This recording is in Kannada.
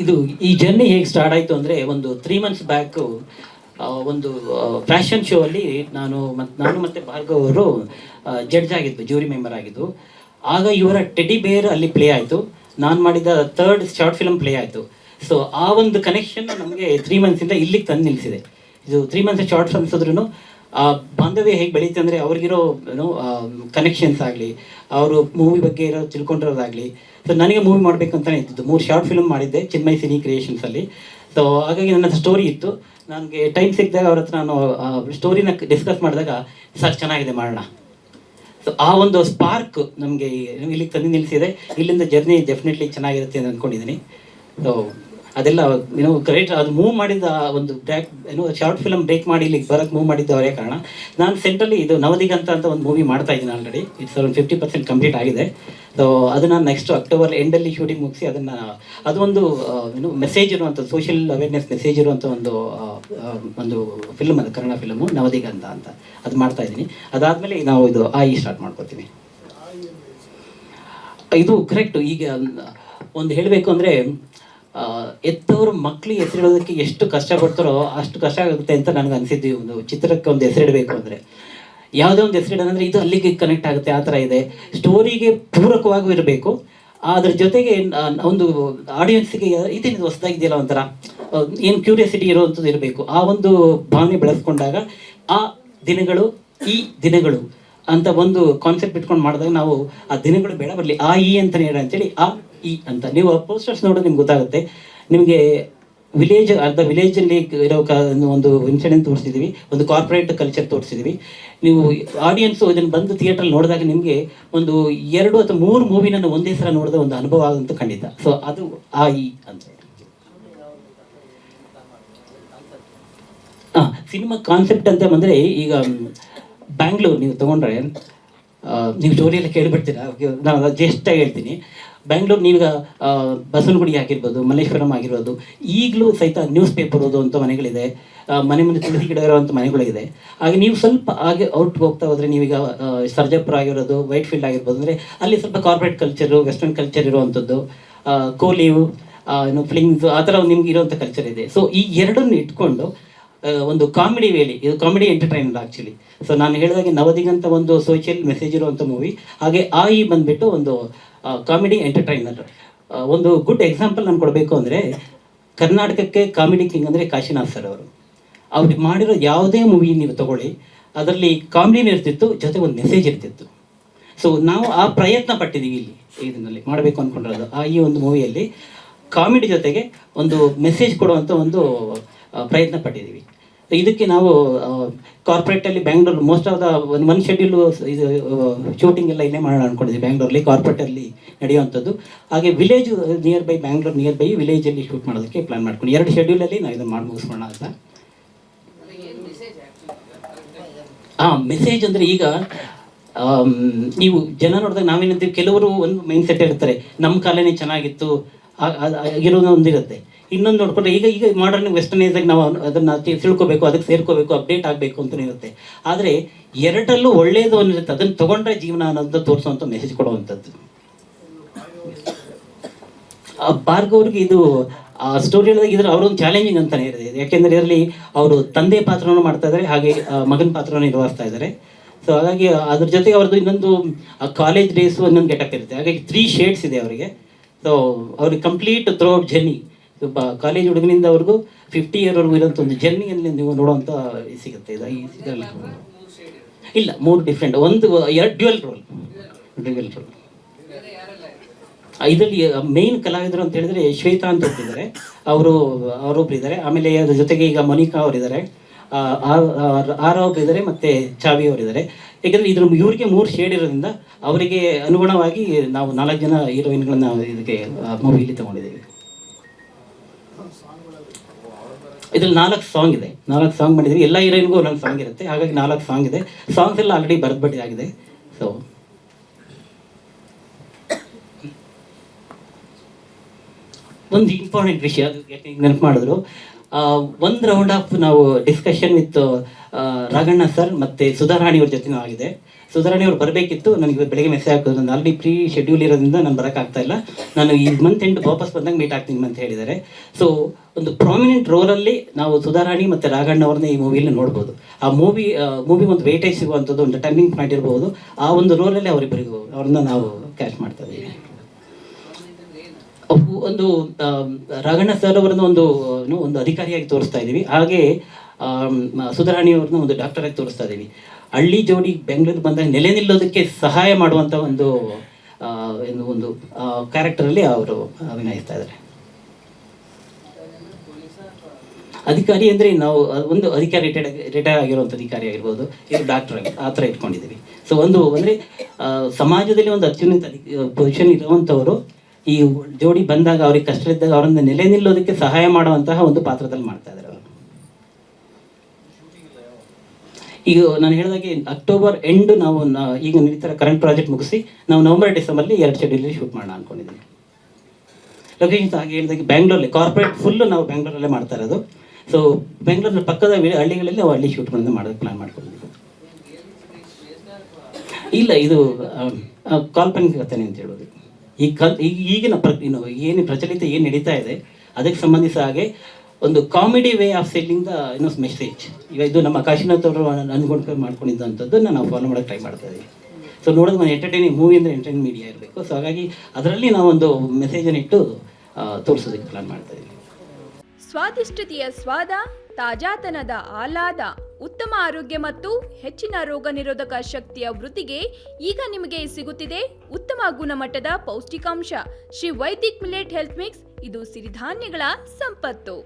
ಇದು ಈ ಜರ್ನಿ ಹೇಗೆ ಸ್ಟಾರ್ಟ್ ಆಯಿತು ಅಂದರೆ ಒಂದು 3 months ಬ್ಯಾಕು ಒಂದು ಫ್ಯಾಷನ್ ಶೋ ಅಲ್ಲಿ ನಾನು ಮತ್ತು ಭಾರ್ಗವ್ ಅವರು ಜಡ್ಜ್ ಆಗಿದ್ದು, ಜೂರಿ ಮೆಂಬರ್ ಆಗಿದ್ದು. ಆಗ ಇವರ ಟೆಡಿ ಬೇರ್ ಅಲ್ಲಿ ಪ್ಲೇ ಆಯಿತು, ನಾನು ಮಾಡಿದ 3rd ಶಾರ್ಟ್ ಫಿಲ್ಮ್ ಪ್ಲೇ ಆಯಿತು. ಸೊ ಆ ಒಂದು ಕನೆಕ್ಷನ್ ನಮಗೆ 3 months ಇಲ್ಲಿಗೆ ತಂದು ನಿಲ್ಲಿಸಿದೆ. ಇದು 3 months ಶಾರ್ಟ್ ಫಿಲ್ಮ್ಸ್ ಆದ್ರೂ ಆ ಬಾಂಧವ್ಯ ಹೇಗೆ ಬೆಳೀತು ಅಂದರೆ ಅವ್ರಿಗಿರೋ ಕನೆಕ್ಷನ್ಸ್ ಆಗಲಿ, ಅವರು ಮೂವಿ ಬಗ್ಗೆ ಇರೋ ತಿಳ್ಕೊಂಡಿರೋದಾಗಲಿ. ಸೊ ನನಗೆ ಮೂವಿ ಮಾಡಬೇಕಂತಲೇ ಇದ್ದಿದ್ದು. 3 ಶಾರ್ಟ್ ಫಿಲ್ಮ್ ಮಾಡಿದ್ದೆ ಚಿನ್ಮಯ್ ಸಿನಿ ಕ್ರಿಯೇಷನ್ಸಲ್ಲಿ. ಸೊ ಹಾಗಾಗಿ ನನ್ನ ಸ್ಟೋರಿ ಇತ್ತು. ನನಗೆ ಟೈಮ್ ಸಿಕ್ಕಿದಾಗ ಅವ್ರ ಹತ್ರ ನಾನು ಸ್ಟೋರಿನ ಡಿಸ್ಕಸ್ ಮಾಡಿದಾಗ ಸರ್ ಚೆನ್ನಾಗಿದೆ ಮಾಡೋಣ. ಸೊ ಆ ಒಂದು ಸ್ಪಾರ್ಕ್ ನಮಗೆ ಇಲ್ಲಿಗೆ ತಂದು ನಿಲ್ಲಿಸಿದೆ. ಇಲ್ಲಿಂದ ಜರ್ನಿ ಡೆಫಿನೆಟ್ಲಿ ಚೆನ್ನಾಗಿರುತ್ತೆ ಅಂತ ಅಂದ್ಕೊಂಡಿದ್ದೀನಿ. ಸೊ ಅದೆಲ್ಲ ಗ್ರೇಟ್. ಅದು ಮೂವ್ ಮಾಡಿದ ಒಂದು ಶಾರ್ಟ್ ಫಿಲಮ್ ಬ್ರೇಕ್ ಮಾಡಿ ಇಲ್ಲಿಗೆ ಬರೋಕ್ಕೆ ಮೂವ್ ಮಾಡಿದ್ದು ಅವರೇ ಕಾರಣ. ನಾನು ಸೆಂಟ್ರಲ್ಲಿ ಇದು ನವದಿಗಂತ ಅಂತ ಒಂದು ಮೂವಿ ಮಾಡ್ತಾ ಇದ್ದೀನಿ ಆಲ್ರೆಡಿ. ಇಟ್ಸ್ ಒಂದು 50% ಕಂಪ್ಲೀಟ್ ಆಗಿದೆ. ಸೊ ಅದನ್ನು ನೆಕ್ಸ್ಟ್ ಅಕ್ಟೋಬರ್ ಎಂಡಲ್ಲಿ ಶೂಟಿಂಗ್ ಮುಗಿಸಿ ಅದೊಂದು ಮೆಸೇಜ್ ಇರುವಂಥ, ಸೋಷಿಯಲ್ ಅವೇರ್ನೆಸ್ ಮೆಸೇಜ್ ಇರುವಂಥ ಒಂದು ಫಿಲ್ಮ್, ಅದು ಕನ್ನಡ ಫಿಲಮು ನವದಿಗಂತ ಅಂತ. ಅದು ಮಾಡ್ತಾ ಇದ್ದೀನಿ. ಅದಾದಮೇಲೆ ನಾವು ಇದು ಆಯಿ ಸ್ಟಾರ್ಟ್ ಮಾಡ್ಕೊತೀವಿ. ಇದು ಕರೆಕ್ಟು. ಈಗ ಒಂದು ಹೇಳಬೇಕು ಅಂದರೆ ಎತ್ತವರು ಮಕ್ಕಳಿಗೆ ಹೆಸರಿಡೋದಕ್ಕೆ ಎಷ್ಟು ಕಷ್ಟಪಡ್ತಾರೋ ಅಷ್ಟು ಕಷ್ಟ ಆಗುತ್ತೆ ಅಂತ ನನಗೆ ಅನಿಸಿದ್ದು. ಒಂದು ಚಿತ್ರಕ್ಕೆ ಒಂದು ಹೆಸರಿಡಬೇಕು ಅಂದರೆ ಯಾವುದೇ ಒಂದು ಹೆಸರಿಡೋದಂದರೆ ಇದು ಅಲ್ಲಿಗೆ ಕನೆಕ್ಟ್ ಆಗುತ್ತೆ, ಆ ಥರ ಇದೆ. ಸ್ಟೋರಿಗೆ ಪೂರಕವಾಗೂ ಇರಬೇಕು, ಅದ್ರ ಜೊತೆಗೆ ಒಂದು ಆಡಿಯನ್ಸಿಗೆ ಇದೇನಿದು ಹೊಸದಾಗಿದೆಯಲ್ಲ ಒಂಥರ ಏನು ಕ್ಯೂರಿಯಾಸಿಟಿ ಇರೋವಂಥದ್ದು ಇರಬೇಕು. ಆ ಒಂದು ಭಾವನೆ ಬೆಳೆಸ್ಕೊಂಡಾಗ ಆ ದಿನಗಳು ಈ ದಿನಗಳು ಅಂತ ಒಂದು ಕಾನ್ಸೆಪ್ಟ್ ಇಟ್ಕೊಂಡು ಮಾಡಿದಾಗ ನಾವು ಆ ದಿನಗಳು ಬೇಡ ಬರಲಿ, ಆ ಈ ಅಂತಲೇ ಹೇಳಿ ಅಂತೇಳಿ ಆ ಈ ಅಂತ. ನೀವು ಆ ಪೋಸ್ಟರ್ಸ್ ನೋಡೋದು ನಿಮ್ಗೆ ಗೊತ್ತಾಗುತ್ತೆ. ನಿಮಗೆ ವಿಲೇಜಲ್ಲಿ ಇರೋ ಒಂದು ಇನ್ಸಿಡೆಂಟ್ ತೋರಿಸಿದ್ದೀವಿ, ಒಂದು ಕಾರ್ಪೊರೇಟ್ ಕಲ್ಚರ್ ತೋರಿಸಿದ್ದೀವಿ. ನೀವು ಆಡಿಯನ್ಸು ಇದನ್ನು ಬಂದು ಥಿಯೇಟ್ರಲ್ಲಿ ನೋಡಿದಾಗ ನಿಮಗೆ ಒಂದು 2 ಅಥವಾ 3 ಮೂವಿನ ಒಂದೇ ಸಲ ನೋಡಿದ ಒಂದು ಅನುಭವ ಆದಂತೂ ಖಂಡಿತ. ಸೊ ಅದು ಆ ಈ ಅಂತ. ಸಿನಿಮಾ ಕಾನ್ಸೆಪ್ಟ್ ಅಂತ ಬಂದರೆ ಈಗ ಬ್ಯಾಂಗ್ಳೂರು ನೀವು ತೊಗೊಂಡ್ರೆ, ನೀವು ಸ್ಟೋರಿಯೆಲ್ಲ ಕೇಳಿಬಿಡ್ತೀರಾ, ನಾನು ಜಸ್ಟಾಗಿ ಹೇಳ್ತೀನಿ. ಬ್ಯಾಂಗ್ಳೂರು ನೀವೀಗ ಬಸವನಗುಡಿ ಆಗಿರ್ಬೋದು, ಮಲ್ಲೇಶ್ವರಂ ಆಗಿರ್ಬೋದು, ಈಗಲೂ ಸಹಿತ ನ್ಯೂಸ್ ಪೇಪರ್ ಓದುವಂಥ ಮನೆಗಳಿದೆ, ಮನೆ ಮುಂದೆ ತುಳಸಿ ಗಿಡ ಇರುವಂಥ ಮನೆಗಳಿದೆ. ಹಾಗೆ ನೀವು ಸ್ವಲ್ಪ ಹಾಗೆ ಔಟ್ ಹೋಗ್ತಾ ಹೋದರೆ ನೀವೀಗ ಸರ್ಜಾಪುರ ಆಗಿರೋದು, ವೈಟ್ ಫೀಲ್ಡ್ ಆಗಿರ್ಬೋದು, ಅಂದರೆ ಅಲ್ಲಿ ಸ್ವಲ್ಪ ಕಾರ್ಪೊರೇಟ್ ಕಲ್ಚರು, ವೆಸ್ಟರ್ನ್ ಕಲ್ಚರ್ ಇರುವಂಥದ್ದು, ಕೋಲೀವು, ಫ್ಲಿಂಗ್ಸ್, ಆ ಥರ ನಿಮ್ಗೆ ಇರುವಂಥ ಕಲ್ಚರ್ ಇದೆ. ಸೊ ಈ ಎರಡನ್ನು ಇಟ್ಕೊಂಡು ಒಂದು ಕಾಮಿಡಿ ವೇಲಿ, ಇದು ಕಾಮಿಡಿ ಎಂಟರ್ಟೈನರ್ ಆ್ಯಕ್ಚುಲಿ. ಸೊ ನಾನು ಹೇಳಿದಾಗೆ ನವದಿಗಂತ ಒಂದು ಸೋಷಿಯಲ್ ಮೆಸೇಜ್ ಇರುವಂಥ ಮೂವಿ, ಹಾಗೆ ಆ ಈ ಬಂದುಬಿಟ್ಟು ಒಂದು ಕಾಮಿಡಿ ಎಂಟರ್ಟೈನರ್. ಒಂದು ಗುಡ್ ಎಕ್ಸಾಂಪಲ್ ನಾನು ಕೊಡಬೇಕು ಅಂದರೆ, ಕರ್ನಾಟಕಕ್ಕೆ ಕಾಮಿಡಿ ಕಿಂಗ್ ಅಂದರೆ ಕಾಶಿನಾಥ್ ಸರ್ ಅವರು. ಅವ್ರಿಗೆ ಮಾಡಿರೋ ಯಾವುದೇ ಮೂವಿ ನೀವು ತಗೊಳ್ಳಿ, ಅದರಲ್ಲಿ ಕಾಮಿಡಿನೂ ಇರ್ತಿತ್ತು, ಜೊತೆ ಒಂದು ಮೆಸೇಜ್ ಇರ್ತಿತ್ತು. ಸೊ ನಾವು ಆ ಪ್ರಯತ್ನ ಪಟ್ಟಿದ್ದೀವಿ ಇಲ್ಲಿ ಇದರಲ್ಲಿ ಮಾಡಬೇಕು ಅಂದ್ಕೊಂಡಿರೋದು. ಆ ಈ ಒಂದು ಮೂವಿಯಲ್ಲಿ ಕಾಮಿಡಿ ಜೊತೆಗೆ ಒಂದು ಮೆಸೇಜ್ ಕೊಡುವಂಥ ಒಂದು ಪ್ರಯತ್ನ ಪಟ್ಟಿದ್ದೀವಿ. ಇದಕ್ಕೆ ನಾವು ಕಾರ್ಪೊರೇಟಲ್ಲಿ ಬ್ಯಾಂಗ್ಳೂರು ಮೋಸ್ಟ್ ಆಫ್ ದ ಒಂದು ಶೆಡ್ಯೂಲು ಇದು ಶೂಟಿಂಗ್ ಎಲ್ಲ ಇಲ್ಲೇ ಮಾಡೋಣ ಅಂದ್ಕೊಂಡಿದ್ದೀವಿ. ಬ್ಯಾಂಗ್ಳೂರಲ್ಲಿ ಕಾರ್ಪೊರೇಟಲ್ಲಿ ನಡೆಯುವಂಥದ್ದು. ಹಾಗೆ village nearby, Bangalore nearby ವಿಲೇಜಲ್ಲಿ ಶೂಟ್ ಮಾಡೋದಕ್ಕೆ ಪ್ಲಾನ್ ಮಾಡ್ಕೊಂಡು 2 ಶೆಡ್ಯೂಲಲ್ಲಿ ನಾವು ಇದನ್ನು ಮಾಡಿ ಮುಗಿಸ್ಕೋಣ ಅಂತ. ಮೆಸೇಜ್ ಅಂದರೆ ಈಗ ನೀವು ಜನ ನೋಡಿದಾಗ ನಾವೇನಂತೀವಿ, ಕೆಲವರು ಒಂದು ಮೈಂಡ್ ಸೆಟ್ ಇರ್ತಾರೆ, ನಮ್ಮ ಕಾಲನೇ ಚೆನ್ನಾಗಿತ್ತು ಆಗಿರೋದು ಒಂದಿರುತ್ತೆ. ಇನ್ನೊಂದು ನೋಡ್ಕೊಂಡ್ರೆ ಈಗ ಮಾಡರ್ನ್ ವೆಸ್ಟರ್ನೈಸಾಗಿ ನಾವು ಅದನ್ನು ತಿಳ್ಕೊಬೇಕು, ಅದಕ್ಕೆ ಸೇರ್ಕೋಬೇಕು, ಅಪ್ಡೇಟ್ ಆಗಬೇಕು ಅಂತಲೇ ಇರುತ್ತೆ. ಆದರೆ ಎರಡರಲ್ಲೂ ಒಳ್ಳೆಯದು ಅನ್ನಿರುತ್ತೆ, ಅದನ್ನು ತೊಗೊಂಡ್ರೆ ಜೀವನ ಅನ್ನೋದು ತೋರಿಸುವಂಥ ಮೆಸೇಜ್ ಕೊಡುವಂಥದ್ದು. ಭಾರ್ಗವ್ ಅವ್ರಿಗೆ ಇದು ಸ್ಟೋರಿ ಹೇಳಿದಾಗ ಇದ್ರೆ ಅವರೊಂದು ಚಾಲೆಂಜಿಂಗ್ ಅಂತಲೇ ಇದೆ. ಯಾಕೆಂದರೆ ಇದರಲ್ಲಿ ಅವರು ತಂದೆ ಪಾತ್ರವನ್ನು ಮಾಡ್ತಾ ಇದ್ದಾರೆ, ಹಾಗೆ ಮಗನ ಪಾತ್ರವನ್ನು ನಿರ್ವಹಿಸ್ತಾ ಇದ್ದಾರೆ. ಸೊ ಹಾಗಾಗಿ ಅದ್ರ ಜೊತೆಗೆ ಅವ್ರದ್ದು ಇನ್ನೊಂದು ಕಾಲೇಜ್ ಡೇಸು ಇನ್ನೊಂದು ಗೆಟಪ್ ಇರುತ್ತೆ. ಹಾಗಾಗಿ 3 ಶೇಡ್ಸ್ ಇದೆ ಅವರಿಗೆ. ಸೊ ಅವ್ರಿಗೆ ಕಂಪ್ಲೀಟ್ ಥ್ರೂಔಟ್ ಜರ್ನಿ, ಕಾಲೇಜ್ ಹುಡುಗನಿಂದ ಅವ್ರಿಗೂ 50 ಇಯರ್ವರೆಗೂ ಇರೋಂಥ ಒಂದು ಜರ್ನಿಯಲ್ಲಿ ನೀವು ನೋಡುವಂಥ ಸಿಗುತ್ತೆ. ಇದು ಇದರಲ್ಲಿ ಇಲ್ಲ, 3 ಡಿಫ್ರೆಂಟ್, 2 ಡ್ಯುಯಲ್ ರೋಲ್. ಇದರಲ್ಲಿ ಮೇನ್ ಕಲಾವಿದರು ಅಂತ ಹೇಳಿದ್ರೆ ಶ್ವೇತಾ ಅಂತ ಒಬ್ಬರಿದ್ದಾರೆ, ಅವರೊಬ್ರು ಇದ್ದಾರೆ. ಆಮೇಲೆ ಅದ್ರ ಜೊತೆಗೆ ಈಗ ಮೊನಿಕಾ ಅವರಿದ್ದಾರೆ, ಒಬ್ಬರು ಇದ್ದಾರೆ, ಮತ್ತು ಚಾವಿ ಅವರಿದ್ದಾರೆ. ಯಾಕೆಂದರೆ ಇವ್ರಿಗೆ 3 ಶೇಡ್ ಇರೋದ್ರಿಂದ ಅವರಿಗೆ ಅನುಗುಣವಾಗಿ ನಾವು 4 ಜನ ಹೀರೋಯಿನ್ಗಳನ್ನ ಇದಕ್ಕೆ ಮೂವಿಲಿ ತಗೊಂಡಿದ್ದೀವಿ. ಇದ್ರಲ್ಲಿ 4 ಸಾಂಗ್ ಇದೆ, 4 ಸಾಂಗ್ ಮಾಡಿದ್ದೀವಿ. ಎಲ್ಲ ಹೀರೋಯಿನ್ಗೂ ಒಂದೊಂದು ಸಾಂಗ್ ಇರುತ್ತೆ, ಹಾಗಾಗಿ 4 ಸಾಂಗ್ ಇದೆ. ಸಾಂಗ್ಸ್ ಎಲ್ಲ ಆಲ್ರೆಡಿ ಬರೆದ್ಬಿಟ್ಟಿದೆ. ಸೊ ಒಂದು ಇಂಪಾರ್ಟೆಂಟ್ ವಿಷಯ ಅದು ನೆನಪು ಮಾಡಿದ್ರು. ಒಂದು ರೌಂಡ್ ಆಫ್ ನಾವು ಡಿಸ್ಕಷನ್ ವಿತ್ ರಾಘಣ್ಣ ಸರ್ ಮತ್ತು ಸುಧಾರಾಣಿಯವ್ರ ಜೊತೆನೂ ಆಗಿದೆ. ಸುಧಾರಾಣಿಯವ್ರು ಬರಬೇಕಿತ್ತು, ನನಗೆ ಬೆಳಗ್ಗೆ ಮೆಸೇಜ್ ಹಾಕೋದು, ನಾನು ಆಲ್ರೆಡಿ ಪ್ರೀ ಶೆಡ್ಯೂಲ್ ಇರೋದ್ರಿಂದ ನಾನು ಬರೋಕ್ಕಾಗ್ತಾ ಇಲ್ಲ, ನಾನು ಈ ಮಂತ್ ಎಂಡ್ ವಾಪಸ್ ಬಂದಾಗ ಮೀಟ್ ಆಗ್ತೀನಿ ಅಂತ ಹೇಳಿದ್ದಾರೆ. ಸೊ ಒಂದು ಪ್ರಾಮಿನೆಂಟ್ ರೋಲಲ್ಲಿ ನಾವು ಸುಧಾರಾಣಿ ಮತ್ತು ರಾಘಣ್ಣ ಅವ್ರನ್ನ ಈ ಮೂವಿಯಲ್ಲಿ ನೋಡ್ಬೋದು. ಆ ಮೂವಿ ಒಂದು ವೇಟೇಜ್ ಸಿಗುವಂಥದ್ದು, ಒಂದು ಟರ್ನಿಂಗ್ ಪಾಯಿಂಟ್ ಇರ್ಬೋದು. ಆ ಒಂದು ರೋಲಲ್ಲಿ ಅವರಿಬ್ಬರಿಗೂ ಅವ್ರನ್ನ ನಾವು ಕ್ಯಾಚ್ ಮಾಡ್ತಾ ಇದ್ದೀವಿ. ಒಂದು ರಾಘಣ್ಣ ಸರ್ ಅವರನ್ನು ಒಂದು ಅಧಿಕಾರಿಯಾಗಿ ತೋರಿಸ್ತಾ ಇದ್ದೀವಿ, ಹಾಗೆ ಸುಧಾರಾಣಿಯವ್ರನ್ನ ಒಂದು ಡಾಕ್ಟರಾಗಿ ತೋರಿಸ್ತಾ ಇದ್ದೀವಿ. ಹಳ್ಳಿ ಜೋಡಿ ಬೆಂಗಳೂರು ಬಂದಾಗ ನೆಲೆ ನಿಲ್ಲೋದಕ್ಕೆ ಸಹಾಯ ಮಾಡುವಂಥ ಒಂದು ಕ್ಯಾರೆಕ್ಟರಲ್ಲಿ ಅವರು ಅಭಿನಯಿಸ್ತಾ ಇದ್ದಾರೆ. ಅಧಿಕಾರಿ ಅಂದರೆ ನಾವು ಒಂದು ಅಧಿಕಾರಿ ರಿಟೈರ್ ಆಗಿರುವಂಥ ಅಧಿಕಾರಿ ಆಗಿರ್ಬೋದು, ಇದು ಡಾಕ್ಟರ್ ಆಗಿ ಆ ಥರ ಇಟ್ಕೊಂಡಿದ್ದೀವಿ. ಸೊ ಅಂದರೆ ಸಮಾಜದಲ್ಲಿ ಒಂದು ಅತ್ಯುನ್ನತ ಪೊಸಿಷನ್ ಇರುವಂಥವರು ಈ ಜೋಡಿ ಬಂದಾಗ ಅವ್ರಿಗೆ ಕಷ್ಟ ಇದ್ದಾಗ ಅವರನ್ನು ನೆಲೆ ನಿಲ್ಲೋದಕ್ಕೆ ಸಹಾಯ ಮಾಡುವಂತಹ ಒಂದು ಪಾತ್ರದಲ್ಲಿ ಮಾಡ್ತಾ ಇದ್ದಾರೆ ಅವರು. ಈಗ ನಾನು ಹೇಳಿದಾಗೆ ಅಕ್ಟೋಬರ್ ಎಂಡ್ ನಾವು ಈಗ ನಡೀತಾರೆ ಕರೆಂಟ್ ಪ್ರಾಜೆಕ್ಟ್ ಮುಗಿಸಿ ನಾವು ನವೆಂಬರ್ ಡಿಸೆಂಬರ್ಲಿ 2 ಶೆಡ್ಯೂಲಲ್ಲಿ ಶೂಟ್ ಮಾಡೋಣ ಅಂದ್ಕೊಂಡಿದ್ದೀನಿ. ಲೊಕೇಶನ್ಸ್ ಹಾಗೆ ಹೇಳಿದಾಗೆ ಬ್ಯಾಂಗ್ಳೂರಲ್ಲಿ ಕಾರ್ಪೊರೇಟ್ ಫುಲ್ಲು ನಾವು ಬ್ಯಾಂಗ್ಳೂರಲ್ಲೇ ಮಾಡ್ತಾ ಇರೋದು. ಸೊ ಬೆಂಗಳೂರಿನ ಪಕ್ಕದ ಹಳ್ಳಿಗಳಲ್ಲಿ ನಾವು ಹಳ್ಳಿ ಶೂಟ್ಗಳನ್ನು ಮಾಡೋಕ್ಕೆ ಪ್ಲಾನ್ ಮಾಡ್ಕೊಂಡಿದ್ದೀವಿ. ಇಲ್ಲ, ಇದು ಕಾಲ್ಪನಿಕ ಕಥೆನೇ ಅಂತ ಹೇಳೋದು. ಈಗಿನ ಏನು ಪ್ರಚಲಿತ ಏನು ನಡೀತಾ ಇದೆ ಅದಕ್ಕೆ ಸಂಬಂಧಿಸ ಹಾಗೆ ಒಂದು comedy way of selling the message. ಈಗ ಇದು ನಮ್ಮ ಕಾಶಿನಾಥ್ ಅವರು ಅನ್ಕೊಂಡು ಮಾಡ್ಕೊಂಡಿದ್ದಂಥದ್ದನ್ನು ನಾವು ಫಾಲೋ ಮಾಡೋಕ್ಕೆ ಟ್ರೈ ಮಾಡ್ತಾ ಇದ್ದೀವಿ. ಸೊ ನೋಡೋದು ನಾನು ಎಂಟರ್ಟೈನಿಂಗ್ ಮೂವಿ ಅಂದರೆ ಎಂಟರ್ಟೈನ್ ಮೀಡಿಯಾ ಇರಬೇಕು. ಸೊ ಹಾಗಾಗಿ ಅದರಲ್ಲಿ ನಾವೊಂದು ಮೆಸೇಜನ್ನು ಇಟ್ಟು ತೋರಿಸೋದಕ್ಕೆ ಪ್ಲಾನ್ ಮಾಡ್ತಾ ಇದ್ದೀವಿ. ಸ್ವಾದಿಷ್ಟತೆಯ ಸ್ವಾದ, ತಾಜಾತನದ ಆಹ್ಲಾದ, ಉತ್ತಮ ಆರೋಗ್ಯ ಮತ್ತು ಹೆಚ್ಚಿನ ರೋಗ ನಿರೋಧಕ ಶಕ್ತಿಯ ವೃದ್ಧಿಗೆ ಈಗ ನಿಮಗೆ ಸಿಗುತ್ತಿದೆ ಉತ್ತಮ ಗುಣಮಟ್ಟದ ಪೌಷ್ಟಿಕಾಂಶ. Shri Vaidik millet health mix, ಇದು ಸಿರಿಧಾನ್ಯಗಳ ಸಂಪತ್ತು.